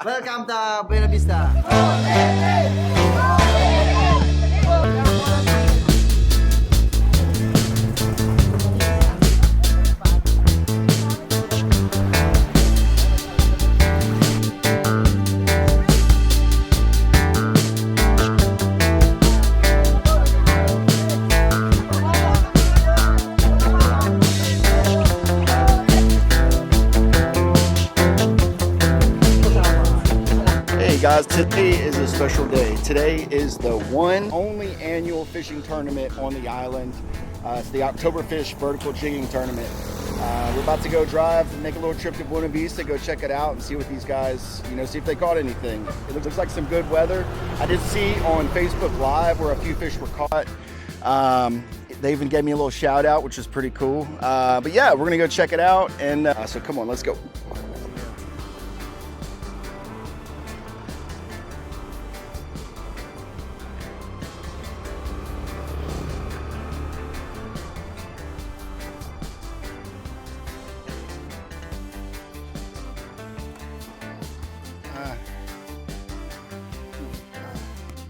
Welcome to Buena Vista. Guys, today is a special day. Today is the one only annual fishing tournament on the island. It's the Oktoberfish Vertical Jigging Tournament. We're about to go drive, make a little trip to Buena Vista, go check it out and see what these guys, see if they caught anything. It looks like some good weather. I did see on Facebook Live where a few fish were caught. They even gave me a little shout out, which is pretty cool. But yeah, we're gonna go check it out. And so come on, let's go.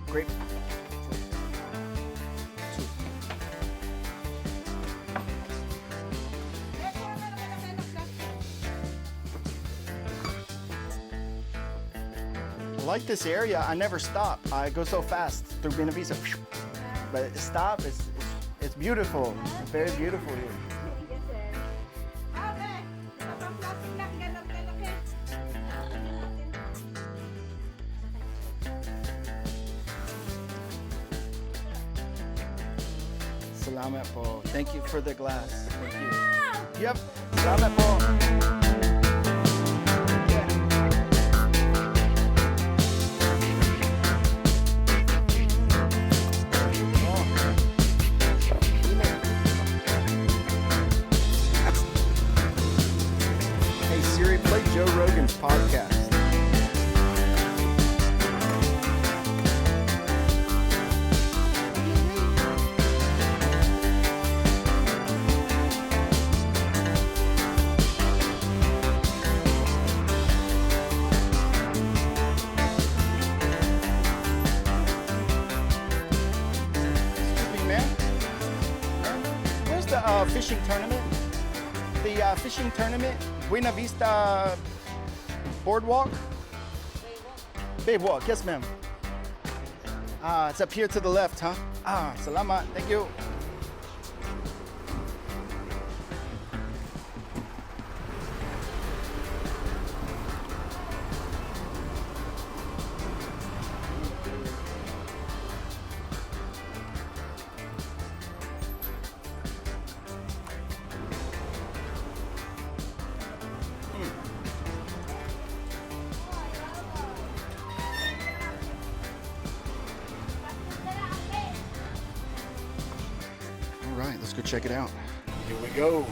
Great. I like this area. I never stop. I go so fast through Buena Vista. But stop, it's beautiful. It's very beautiful here. Salamat po. Thank you for the glass. Thank you. Yep. Salamat po. Hey Siri, play Joe Rogan's podcast. Fishing tournament, the fishing tournament, Buena Vista Boardwalk? Baywalk, yes ma'am. It's up here to the left, huh? Salamat, thank you. All right, let's go check it out. Here we go.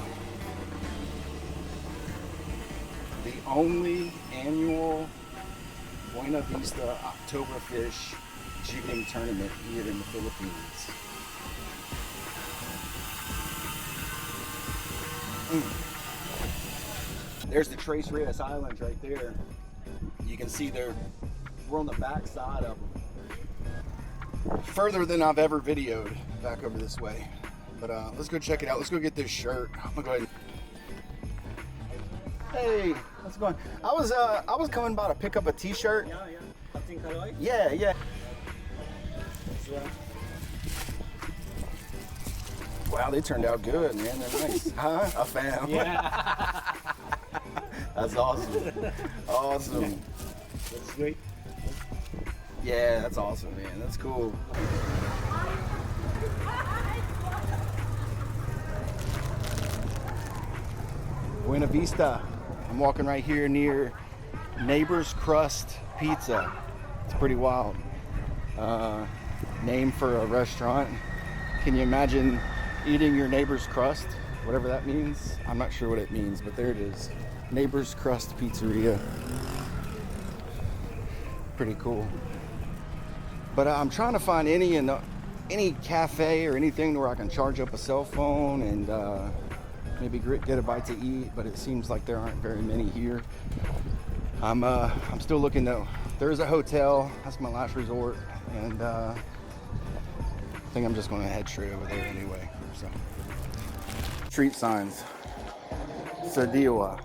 The only annual Buena Vista Oktoberfish Jigging Tournament here in the Philippines. There's the Tres Reyes Islands right there. You can see we're on the back side of them. Further than I've ever videoed back over this way. But let's go check it out. Let's go get this shirt. I'm gonna go ahead. Hey, how's it going? I was coming by to pick up a t-shirt. Yeah. Capt Kanoy? Yeah. Wow, they turned out good, man. They're nice. Huh? A fan. Yeah. That's awesome. Awesome. That's great. Yeah, that's awesome, man. That's cool. Buena Vista. I'm walking right here near Neighbor's Crust Pizza. It's pretty wild. Name for a restaurant. Can you imagine eating your neighbor's crust? Whatever that means. I'm not sure what it means, but there it is. Neighbor's Crust Pizzeria. Pretty cool. But I'm trying to find any cafe or anything where I can charge up a cell phone and maybe get a bite to eat, but it seems like there aren't very many here. I'm still looking though. There is a hotel. That's my last resort, and I think I'm just going to head straight over there anyway. So, street signs: Sadiwa,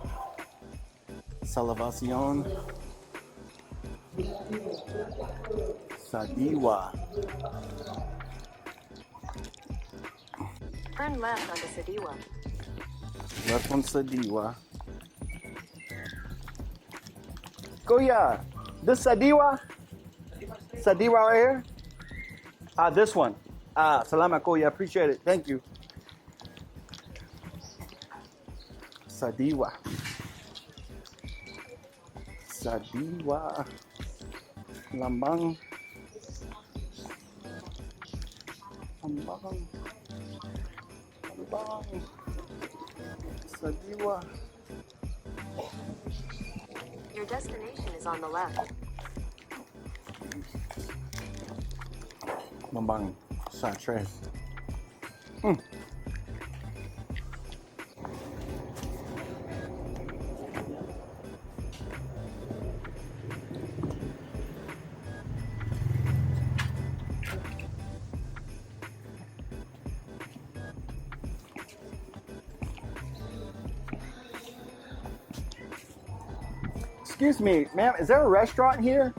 Salvacion, Sadiwa. Turn left onto Sadiwa. Left on Sadiwa. Kuya, this Sadiwa? Sadiwa right here? This one. Salamat Kuya, appreciate it. Thank you. Sadiwa. Sadiwa. Lambang. Lambang. Lambang. Sadiwa. Your destination is on the left. Lambang. Sa tres. Excuse me, ma'am, is there a restaurant here?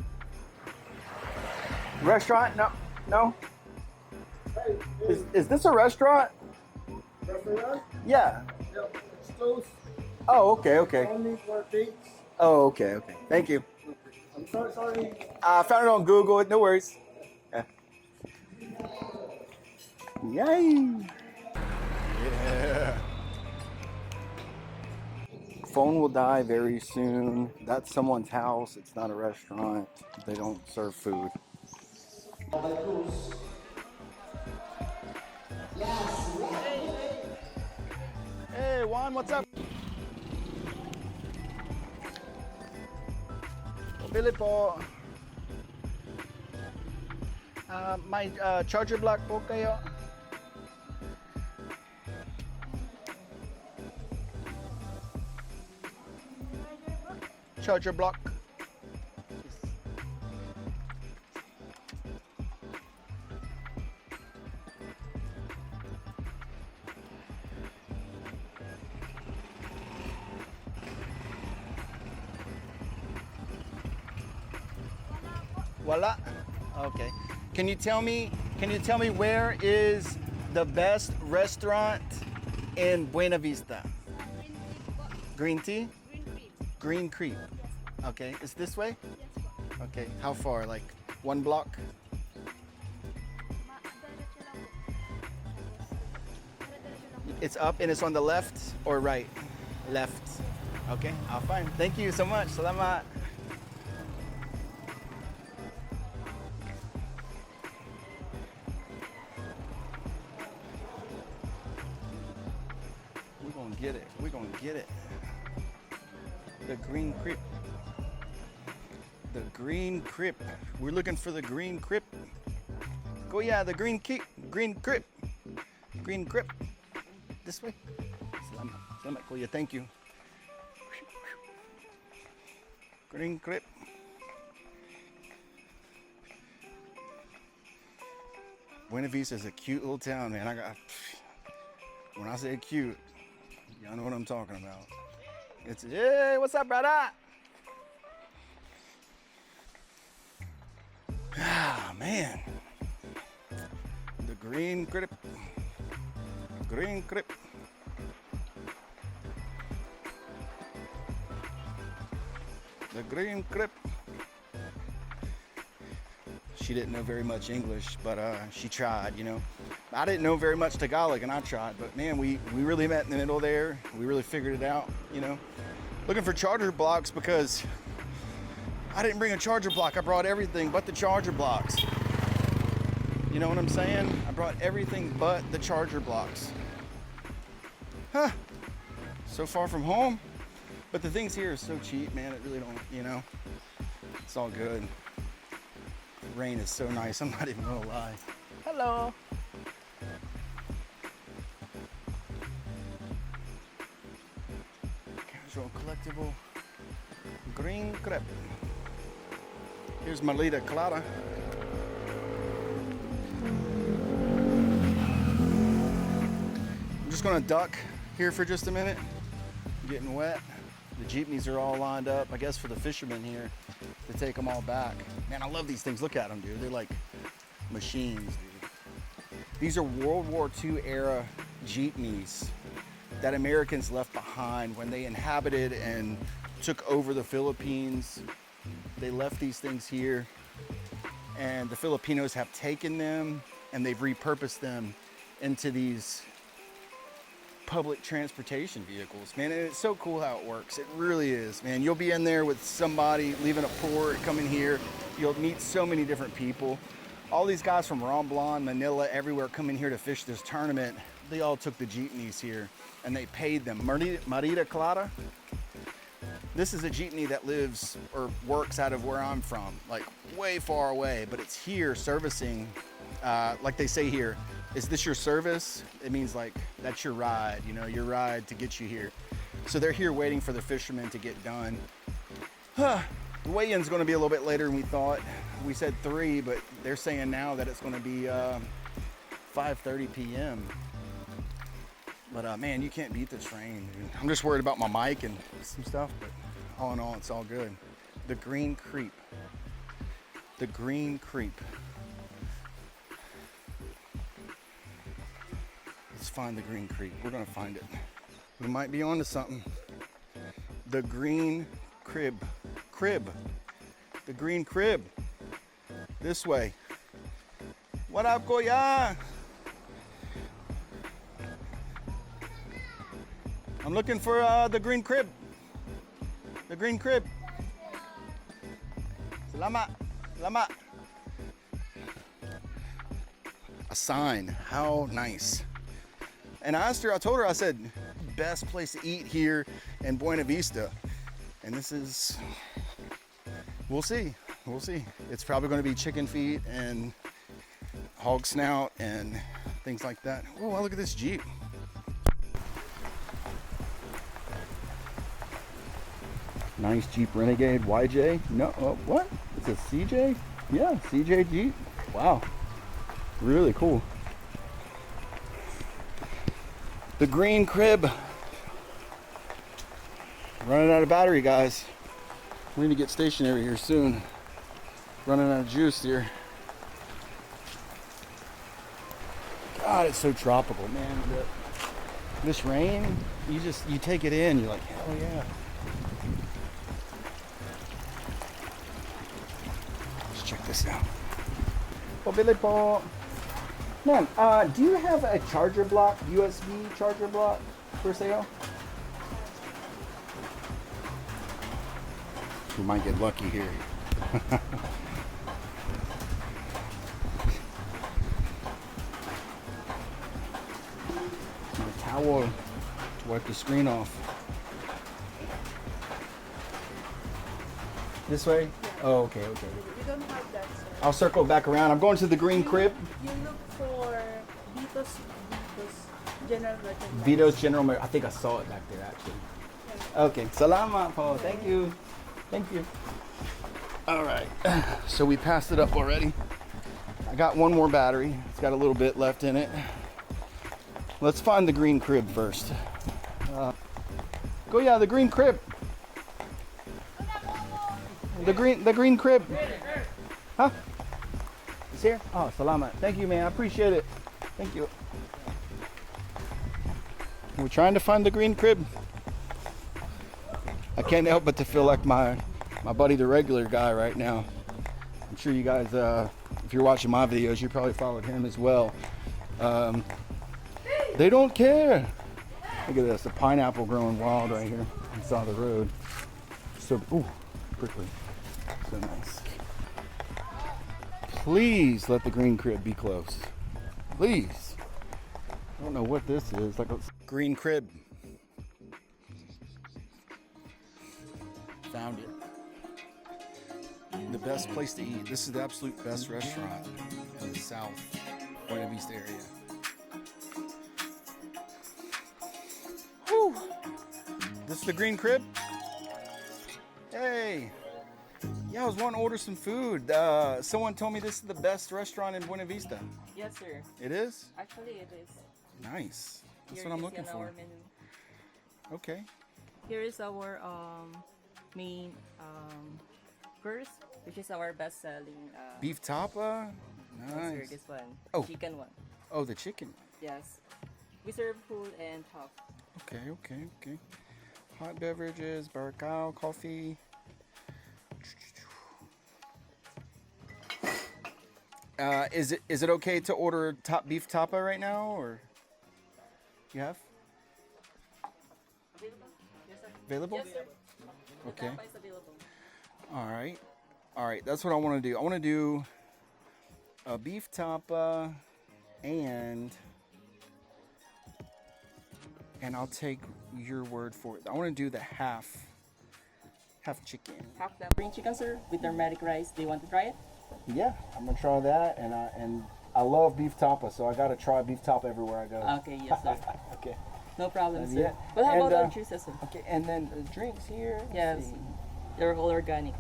Restaurant? No, no. Is this a restaurant? Restaurant? Yeah. No, it's closed. Oh, okay, okay. Only for dates. Oh, okay, okay. Thank you. I'm sorry. I found it on Google. No worries. Yeah. Yay! Yeah. Phone will die very soon. That's someone's house. It's not a restaurant. They don't serve food. Hey, Juan, what's up? Billy po. May charger block po kayo. Charger block. Voila. Okay. Can you tell me where is the best restaurant in Buena Vista? Green tea? Green Creek. Okay. It's this way? Okay. How far? Like 1 block? It's up and it's on the left or right? Left. Okay. I'll find. Thank you so much. Salamat. We're gonna get it. The Green Crip. The Green Crip. We're looking for the Green Crip. Go, yeah, the Green Crip. Green Crip. This way. Salamat, Kuya. Thank you. Green Crip. Buena Vista is a cute little town, man. When I say cute, y'all know what I'm talking about. It's, hey, what's up, brother? Ah, man. The Green Crip. Green Crip. The Green Crip. She didn't know very much English, but she tried, you know. I didn't know very much Tagalog, and I tried, but man, we really met in the middle there. We really figured it out, you know. Looking for charger blocks because I didn't bring a charger block. I brought everything but the charger blocks. You know what I'm saying? I brought everything but the charger blocks. Huh. So far from home. But the things here are so cheap, man. It really don't, you know. It's all good. The rain is so nice. I'm not even gonna lie. Hello. Casual collectible. Green crib. Here's Marita Clara. I'm just gonna duck here for just a minute. I'm getting wet. The jeepneys are all lined up, I guess, for the fishermen here to take them all back. Man, I love these things. Look at them, dude. They're like machines, dude. These are World War II era jeepneys that Americans left behind when they inhabited and took over the Philippines. They left these things here, and the Filipinos have taken them and they've repurposed them into these public transportation vehicles. Man, it's so cool how it works. It really is, man. You'll be in there with somebody leaving a port, coming here. You'll meet so many different people. All these guys from Romblon, Manila, everywhere coming here to fish this tournament, they all took the jeepneys here and they paid them. Marita Clara, this is a jeepney that lives or works out of where I'm from, like way far away, but it's here servicing, like they say here, is this your service? It means like, that's your ride, you know, your ride to get you here. So they're here waiting for the fishermen to get done. The weigh-in's gonna be a little bit later than we thought. We said 3, but they're saying now that it's gonna be 5:30 p.m. But man, you can't beat this rain, dude. I'm just worried about my mic and some stuff, but all in all, it's all good. The Green Creep. The Green Creep. Let's find the Green Creep. We're gonna find it. We might be onto something. The Green Crib. Crib. The Green Crib. This way. What up, Goya? I'm looking for the Green Crib. The Green Crib. Salamat. Salamat. A sign. How nice. And I told her, I said, best place to eat here in Buena Vista. And this is, we'll see. We'll see. It's probably going to be chicken feet and hog snout and things like that. Oh, look at this Jeep. Nice Jeep Renegade YJ. No, what? It's a CJ? Yeah, CJ Jeep. Wow. Really cool. The Green Crib. Running out of battery, guys. We need to get stationary here soon. Running out of juice here. God, it's so tropical, man. This rain, you take it in, you're like, hell yeah. Let's check this out. Oh, Billy Paul. Man, do you have a charger block, USB charger block for sale? We might get lucky here. My towel to wipe the screen off. This way? Oh, okay. You don't have that, sir. I'll circle back around. I'm going to the Green Crib. You look for Vito's General Merchandise. Vito's General. I think I saw it back there actually. Okay. Salamat po. Thank you. Thank you. All right. So we passed it up already. I got one more battery. It's got a little bit left in it. Let's find the Green Crib first. Go, yeah, the Green Crib. The Green Crib. Huh? It's here? Oh, salamat. Thank you, man. I appreciate it. Thank you. We're trying to find the Green Crib. I can't help but to feel like my buddy, the regular guy right now. I'm sure you guys, if you're watching my videos, you probably followed him as well. They don't care. Look at this, the pineapple growing wild right here on the side of the road. So, ooh, prickly. So nice. Please let the Green Crib be close. Please. I don't know what this is. Like a Green Crib. Found it. The best place to eat. This is the absolute best restaurant in the South Buena Vista area. Whew. This is the Green Crib. Hey. Yeah, I was wanting to order some food. Someone told me this is the best restaurant in Buena Vista. Yes, sir. It is? Actually, it is. Nice. That's Here what I'm is looking in our for. menu. Okay. Here is our main course, which is our best-selling. Beef tapa? Yes, sir, Nice. this one. Oh. Chicken one. Oh, the chicken. Yes. We serve full and half. Okay, okay, okay. Hot beverages, baracao, coffee. Is it okay to order beef tapa right now, or you have Available? Yes, sir. available? Yes, sir. The Okay. tapa is available. All right. That's what I want to do. I want to do a beef tapa, and I'll take your word for it. I want to do the half chicken. Half the green chicken, sir, with turmeric rice. Do you want to try it? Yeah, I'm gonna try that, and I love beef tapa, so I gotta try beef tapa everywhere I go. Okay, yes, sir. Okay. No problem, sir. Yeah. But how And, about our juices, sir? Okay, and then the drinks here. Let's Yes. see. They're all organic.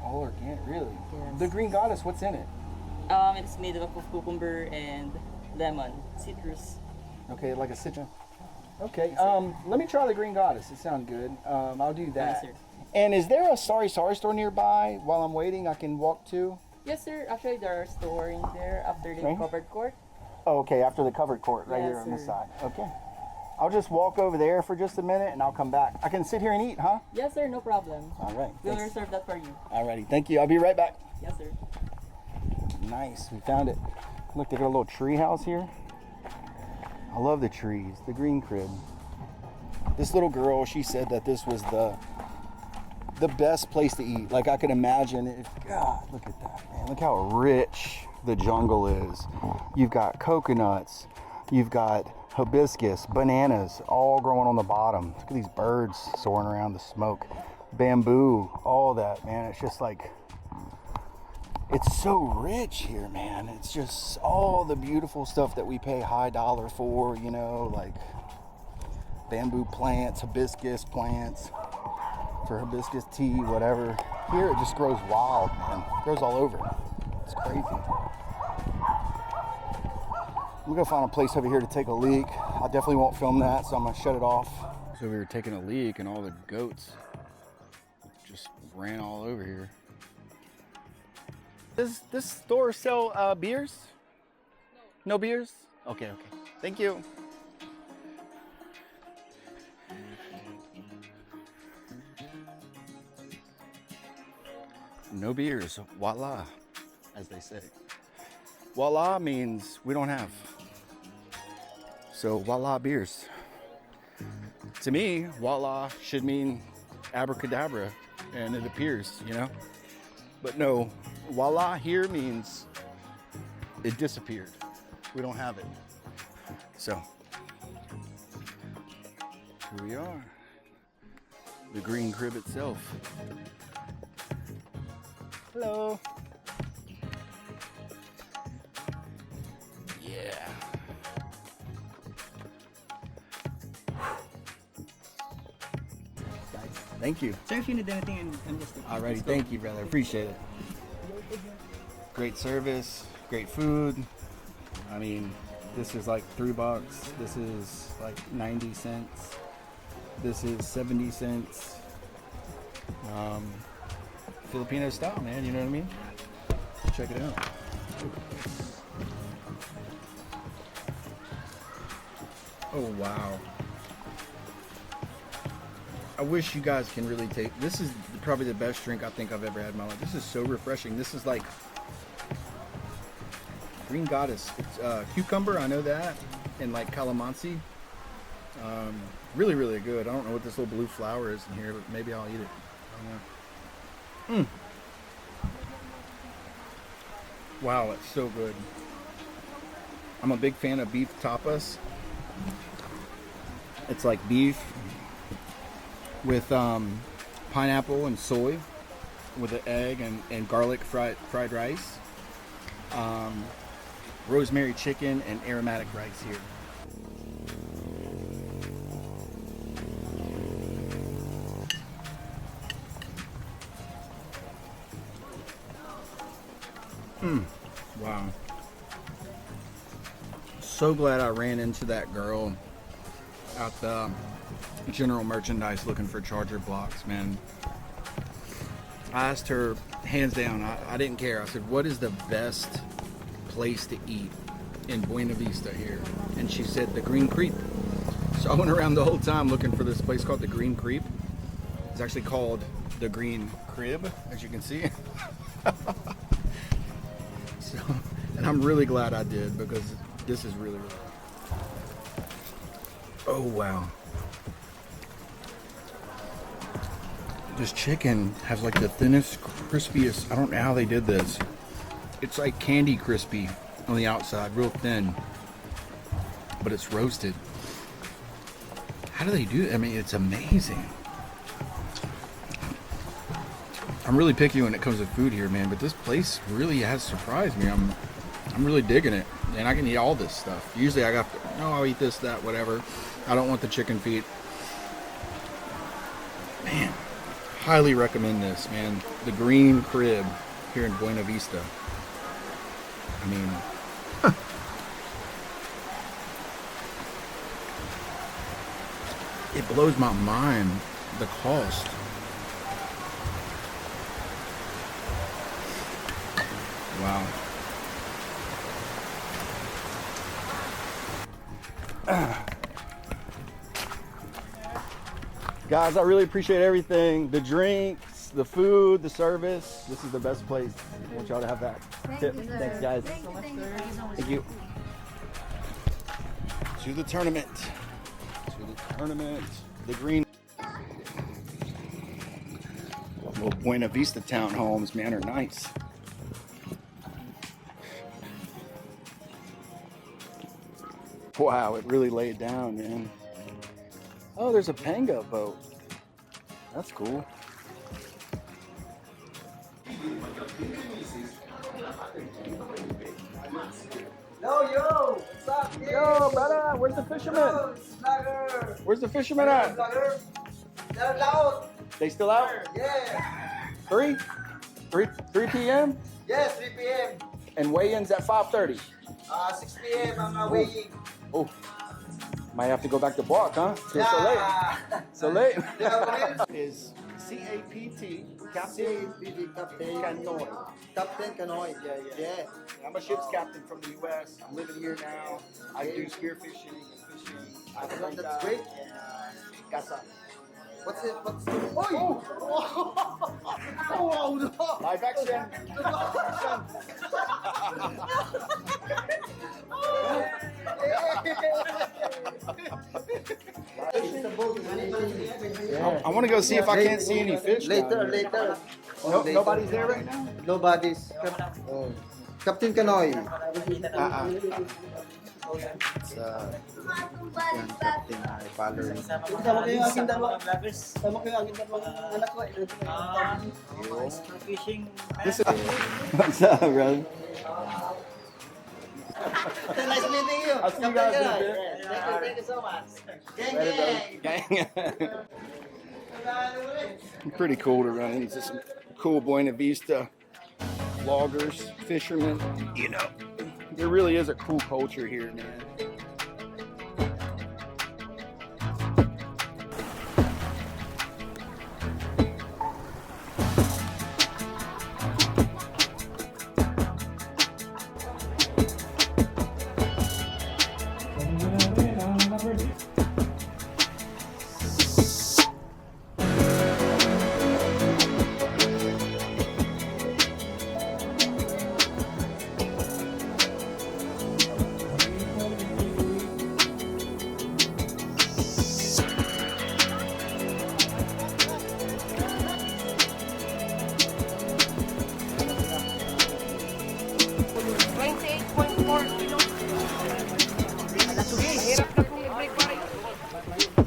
All organic, really. Yes. The green goddess, what's in it? It's made up of cucumber and lemon, citrus. Okay, like a citron. Okay, let me try the green goddess. It sounds good. I'll do that. Yes, sir. And is there a sorry store nearby while I'm waiting I can walk to? Yes, sir. Actually, there are store in there after the Okay. covered court. Oh, okay, after the covered court, right Yes, here on this sir. side. Okay. I'll just walk over there for just a minute and I'll come back. I can sit here and eat, huh? Yes, sir. No problem. All right. We'll Thanks. reserve that for you. Alrighty, thank you. I'll be right back. Yes, sir. Nice, we found it. Look, they got a little tree house here. I love the trees, the green crib. This little girl, she said that this was the best place to eat. Like I could imagine if, God, look at that, man. Look how rich the jungle is. You've got coconuts, you've got hibiscus, bananas, all growing on the bottom. Look at these birds soaring around the smoke. Bamboo, all that, man. It's just like, it's so rich here, man. It's just all the beautiful stuff that we pay high dollar for, you know, like bamboo plants, hibiscus plants, for hibiscus tea, whatever. Here it just grows wild, man. It grows all over. It's crazy. I'm gonna find a place over here to take a leak. I definitely won't film that, so I'm gonna shut it off. So we were taking a leak and all the goats just ran all over here. Does this store sell beers? No beers? Okay, okay. Thank you. No beers, voila, as they say. Voila means we don't have. So voila beers. To me, voila should mean abracadabra, and it appears, you know? But no, voila here means it disappeared. We don't have it. So, here we are. The green crib itself. Hello. Yeah. Thank you. Sir, if you need anything, I'm just... Alrighty, thank you, brother. Appreciate it. Great service, great food. I mean, this is like $3. This is like 90 cents. This is 70 cents. Filipino style, man. You know what I mean? Check it out. Oh wow. I wish you guys can really take, this is probably the best drink I think I've ever had in my life. This is so refreshing. This is like green goddess. It's cucumber, I know that, and like calamansi. Really, really good. I don't know what this little blue flower is in here, but maybe I'll eat it. I don't know. Wow, it's so good. I'm a big fan of beef tapas. It's like beef with pineapple and soy, with an egg and garlic fried rice, rosemary chicken, and aromatic rice here. Wow. So glad I ran into that girl at the general merchandise looking for charger blocks, man. I asked her, hands down, I didn't care. I said, what is the best place to eat in Buena Vista here? And she said, the Green Creep. So I went around the whole time looking for this place called the Green Creep. It's actually called the Green Crib, as you can see. So, and I'm really glad I did, because this is really, really good. Oh, wow. This chicken has like the thinnest, crispiest, I don't know how they did this. It's like candy crispy on the outside, real thin, but it's roasted. How do they do it? I mean, it's amazing. I'm really picky when it comes to food here, man, but this place really has surprised me. I'm really digging it, and I can eat all this stuff. Usually I got, I'll eat this, that, whatever. I don't want the chicken feet. Man, highly recommend this, man. The Green Crib here in Buena Vista. I mean, it blows my mind, the cost. Wow. Guys, I really appreciate everything. The drinks, the food, the service. This is the best place. I want y'all to have that tip. Thanks, guys. Thank you. To the tournament. To the tournament. The Green. Well, Buena Vista townhomes, man, are nice. Wow, it really laid down, man. Oh, there's a panga boat. That's cool. Yo, what's up? Yo, brother, where's the fisherman? Snugger. Where's the fisherman at? Snugger. They're out. They still out? Yeah. 3 p.m. Yes, 3 p.m. And weigh-ins at 5:30. 6 p.m. I'm weighing. Oh, might have to go back to Bark, huh? It's so late. So late. Is C-A-P-T, Captain Kanoy. Captain Kanoy. Yeah. I'm a ship's captain from the U.S. I'm living here now. I do spearfishing and fishing. I That's like great. Casa. What's it? Oh! Oh no! Live action. I want to go see if I can't see any fish. Later. Nobody's there right now? Nobody's. Captain Kanoy. It's yan, Captain ay following. Sama kayo ang aking dalawang vloggers. Sama kayo ang aking dalawang anak ko. Fishing. What's up, bro? Nice meeting you. I'll see you guys in a bit. Thank you so much. Gang. Pretty cool to run into some cool Buena Vista vloggers, fishermen. You know, there really is a cool culture here, man.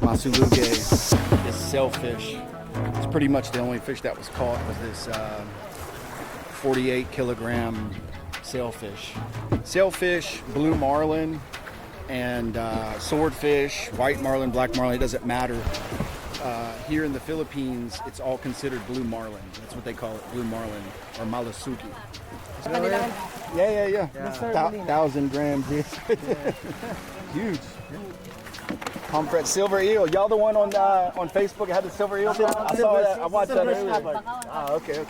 Masuluge is sailfish. It's pretty much the only fish that was caught was this 48 kilogram sailfish. Sailfish, blue marlin, and swordfish, white marlin, black marlin, it doesn't matter. here in the Philippines, it's all considered blue marlin. That's what they call it, blue marlin or malasuki. Yeah. 1,000 grams. Huge. Pomfret silver eel. Y'all the one on Facebook that had the silver eel? I saw that. I watched that earlier. Ah, okay.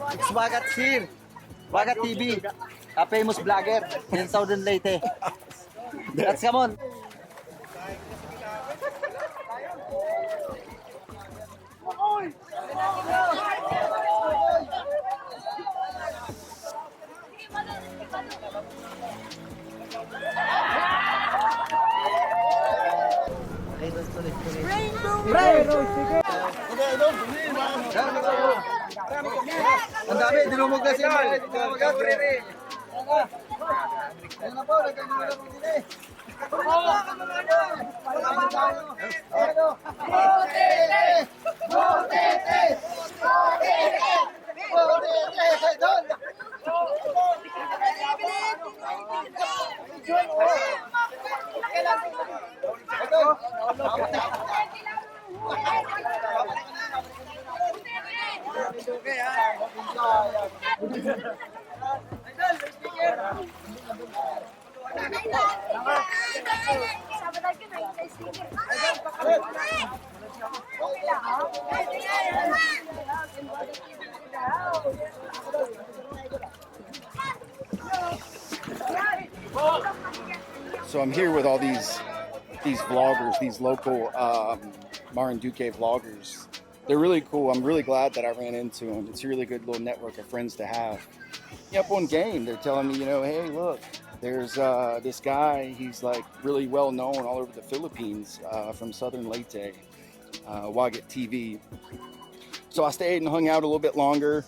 It's Bagat here. Bagat TV. A famous vlogger in Southern Leyte. Let's come on. Ang dami, dinumog na siya. Ayan na po, nagkagulat po din eh. So I'm here with all these vloggers, these local Marinduque vloggers. They're really cool. I'm really glad that I ran into them. It's a really good little network of friends to have. Up on game, they're telling me, you know, hey, look, there's this guy. He's like really well known all over the Philippines from Southern Leyte, Wagat TV. So I stayed and hung out a little bit longer.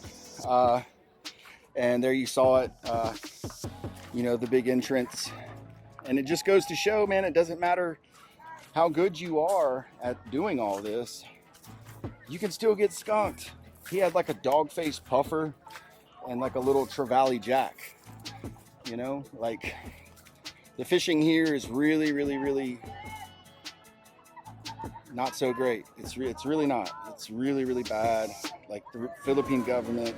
And there you saw it, you know, the big entrance. And it just goes to show, man, it doesn't matter how good you are at doing all this, you can still get skunked. He had like a dog-faced puffer and like a little trevally jack. You know, like the fishing here is really not so great. It's really not. It's really bad. Like the Philippine government,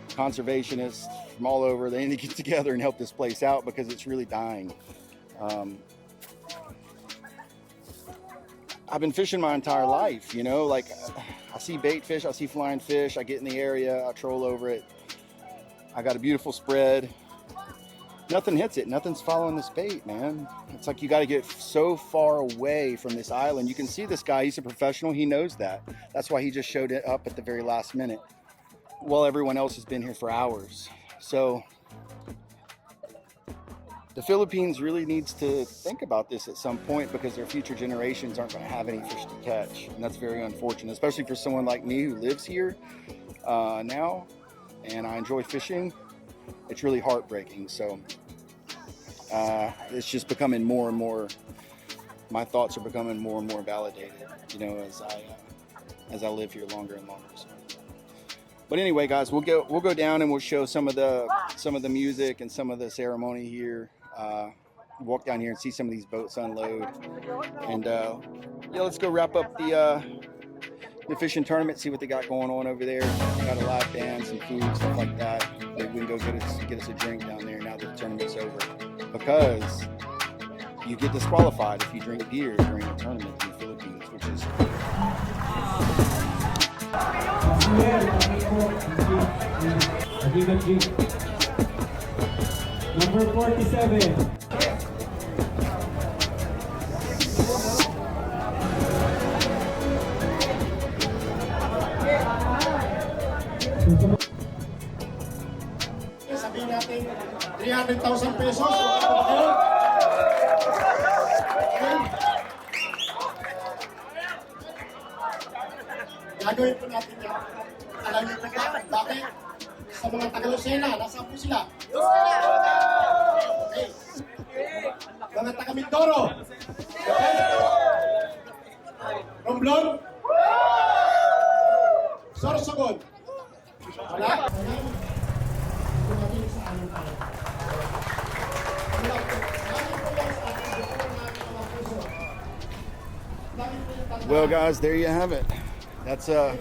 conservationists from all over, they need to get together and help this place out because it's really dying. I've been fishing my entire life, you know, like I see bait fish, I see flying fish, I get in the area, I troll over it. I got a beautiful spread. Nothing hits it, nothing's following this bait, man. It's like you got to get so far away from this island. You can see this guy, he's a professional, he knows that. That's why he just showed it up at the very last minute. Well, everyone else has been here for hours. So the Philippines really needs to think about this at some point because their future generations aren't going to have any fish to catch. And that's very unfortunate, especially for someone like me who lives here now and I enjoy fishing. It's really heartbreaking. So it's just becoming more and more, my thoughts are becoming more and more validated, you know, as I live here longer and longer. So. But anyway, guys, we'll go down and we'll show some of the music and some of the ceremony here. Walk down here and see some of these boats unload. And yeah, let's go wrap up the fishing tournament, see what they got going on over there. They got a live band, some food, stuff like that. Maybe we can go get us a drink down there now that the tournament's over. Because you get disqualified if you drink beer during a tournament in the Philippines, which is Number 47. Sabihin natin 300,000 pesos. Gagawin po natin yan. Alam niyo po bakit? Sa mga taga-Lucena, nasaan po sila? Okay. Mga taga-Mindoro. Okay. Romblon. Sorsogon. Well, guys, there you have it. That's a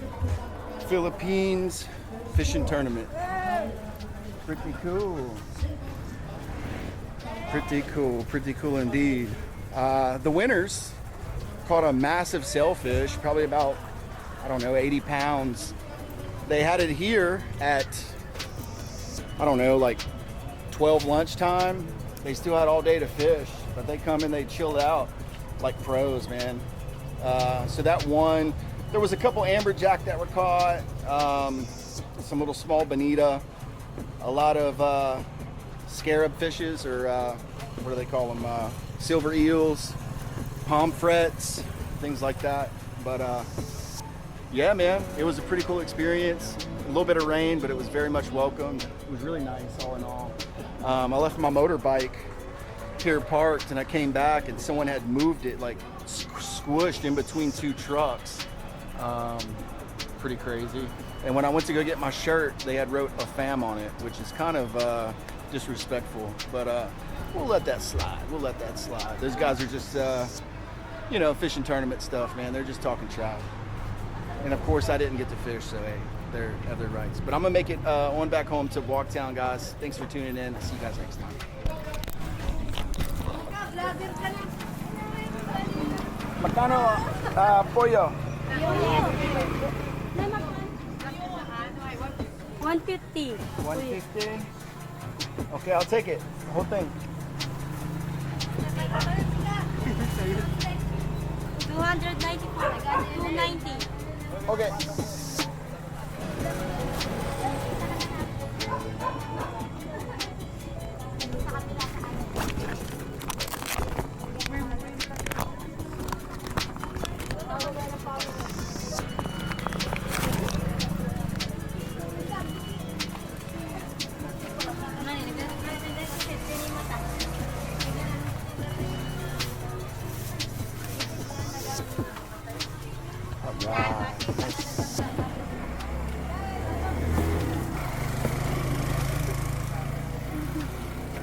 Philippines fishing tournament. Pretty cool. Pretty cool indeed. The winners caught a massive sailfish, probably about, I don't know, 80 pounds. They had it here at, I don't know, like 12 lunchtime. They still had all day to fish, but they come and they chilled out like pros, man. So that one, there was a couple amberjack that were caught, some little small bonita, a lot of scarab fishes, or what do they call them? Silver eels, pomfrets, things like that. But yeah, man, it was a pretty cool experience. A little bit of rain, but it was very much welcome. It was really nice, all in all. I left my motorbike here parked, and I came back, and someone had moved it, like squished in between two trucks. Pretty crazy. And when I went to go get my shirt, they had wrote a fam on it, which is kind of disrespectful, but we'll let that slide. We'll let that slide. Those guys are just, you know, fishing tournament stuff, man. They're just talking trout. And of course, I didn't get to fish, so hey, they have their rights. But I'm gonna make it on back home to Walktown, guys. Thanks for tuning in. I'll see you guys next time. Magkano pollo? 150. 150. Okay, I'll take it. The whole thing. 294. 290. Okay.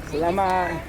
Salamat.